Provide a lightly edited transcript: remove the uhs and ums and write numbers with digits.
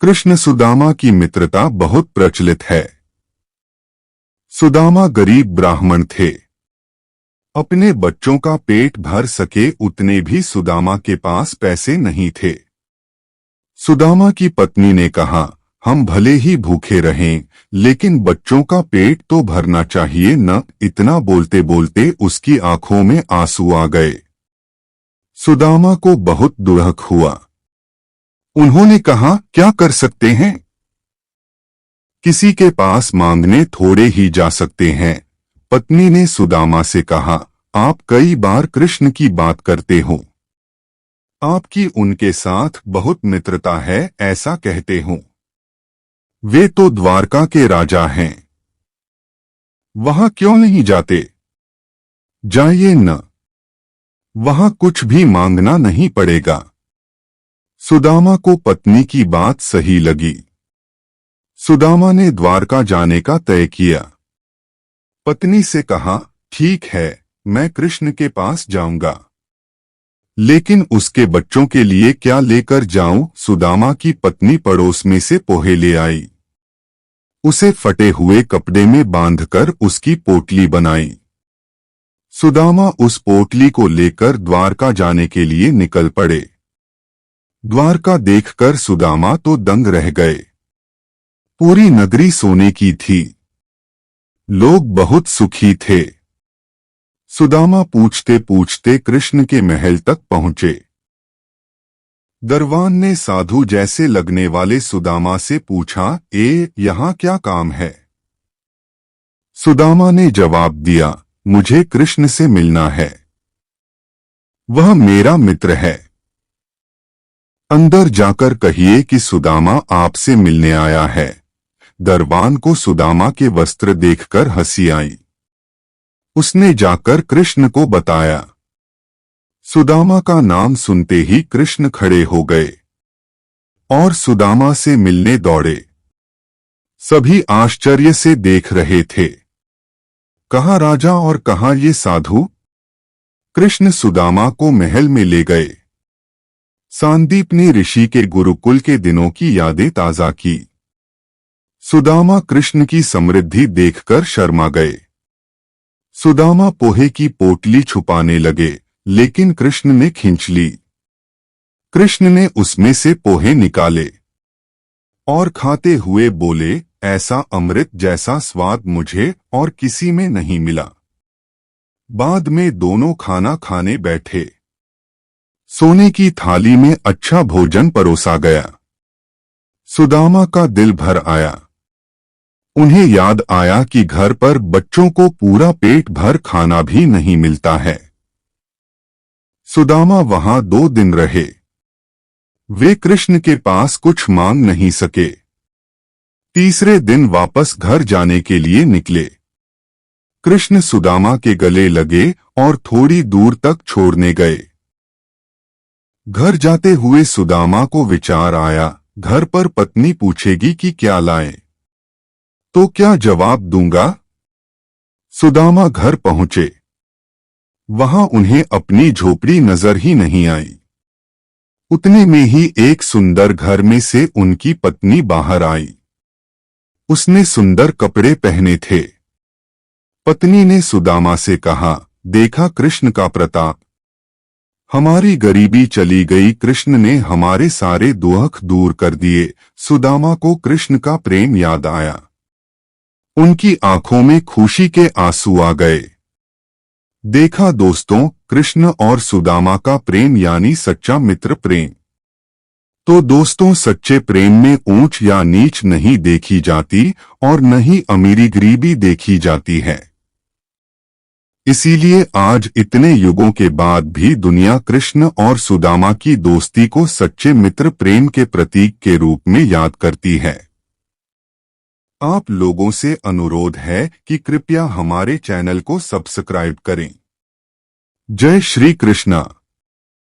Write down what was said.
कृष्ण सुदामा की मित्रता बहुत प्रचलित है। सुदामा गरीब ब्राह्मण थे। अपने बच्चों का पेट भर सके उतने भी सुदामा के पास पैसे नहीं थे। सुदामा की पत्नी ने कहा, हम भले ही भूखे रहें, लेकिन बच्चों का पेट तो भरना चाहिए न। इतना बोलते बोलते उसकी आंखों में आंसू आ गए। सुदामा को बहुत दुख हुआ। उन्होंने कहा, क्या कर सकते हैं? किसी के पास मांगने थोड़े ही जा सकते हैं। पत्नी ने सुदामा से कहा, आप कई बार कृष्ण की बात करते हो। आपकी उनके साथ बहुत मित्रता है ऐसा कहते हो। वे तो द्वारका के राजा हैं। वहां क्यों नहीं जाते? जाइए न। वहां कुछ भी मांगना नहीं पड़ेगा। सुदामा को पत्नी की बात सही लगी। सुदामा ने द्वारका जाने का तय किया। पत्नी से कहा, ठीक है, मैं कृष्ण के पास जाऊंगा, लेकिन उसके बच्चों के लिए क्या लेकर जाऊं? सुदामा की पत्नी पड़ोस में से पोहे ले आई। उसे फटे हुए कपड़े में बांधकर उसकी पोटली बनाई। सुदामा उस पोटली को लेकर द्वारका जाने के लिए निकल पड़े। द्वारका देखकर सुदामा तो दंग रह गए। पूरी नगरी सोने की थी। लोग बहुत सुखी थे। सुदामा पूछते पूछते कृष्ण के महल तक पहुंचे। दरवान ने साधु जैसे लगने वाले सुदामा से पूछा, यहाँ क्या काम है? सुदामा ने जवाब दिया, मुझे कृष्ण से मिलना है। वह मेरा मित्र है। अंदर जाकर कहिए कि सुदामा आपसे मिलने आया है। दरबान को सुदामा के वस्त्र देखकर हंसी आई। उसने जाकर कृष्ण को बताया। सुदामा का नाम सुनते ही कृष्ण खड़े हो गए और सुदामा से मिलने दौड़े। सभी आश्चर्य से देख रहे थे। कहाँ राजा और कहाँ ये साधु? कृष्ण सुदामा को महल में ले गए। सांदीपनी ऋषि के गुरुकुल के दिनों की यादें ताजा की। सुदामा कृष्ण की समृद्धि देखकर शर्मा गए। सुदामा पोहे की पोटली छुपाने लगे, लेकिन कृष्ण ने खींच ली। कृष्ण ने उसमें से पोहे निकाले और खाते हुए बोले, ऐसा अमृत जैसा स्वाद मुझे और किसी में नहीं मिला। बाद में दोनों खाना खाने बैठे। सोने की थाली में अच्छा भोजन परोसा गया। सुदामा का दिल भर आया। उन्हें याद आया कि घर पर बच्चों को पूरा पेट भर खाना भी नहीं मिलता है। सुदामा वहां 2 दिन रहे। वे कृष्ण के पास कुछ मांग नहीं सके। तीसरे दिन वापस घर जाने के लिए निकले। कृष्ण सुदामा के गले लगे और थोड़ी दूर तक छोड़ने गए। घर जाते हुए सुदामा को विचार आया, घर पर पत्नी पूछेगी कि क्या लाएं, तो क्या जवाब दूंगा? सुदामा घर पहुंचे। वहां उन्हें अपनी झोपड़ी नजर ही नहीं आई। उतने में ही एक सुंदर घर में से उनकी पत्नी बाहर आई। उसने सुंदर कपड़े पहने थे। पत्नी ने सुदामा से कहा, देखा कृष्ण का प्रताप। हमारी गरीबी चली गई। कृष्ण ने हमारे सारे दुख दूर कर दिए। सुदामा को कृष्ण का प्रेम याद आया। उनकी आंखों में खुशी के आंसू आ गए। देखा दोस्तों, कृष्ण और सुदामा का प्रेम यानी सच्चा मित्र प्रेम। तो दोस्तों, सच्चे प्रेम में ऊंच या नीच नहीं देखी जाती और न ही अमीरी गरीबी देखी जाती है। इसीलिए आज इतने युगों के बाद भी दुनिया कृष्ण और सुदामा की दोस्ती को सच्चे मित्र प्रेम के प्रतीक के रूप में याद करती है। आप लोगों से अनुरोध है कि कृपया हमारे चैनल को सब्सक्राइब करें। जय श्री कृष्णा।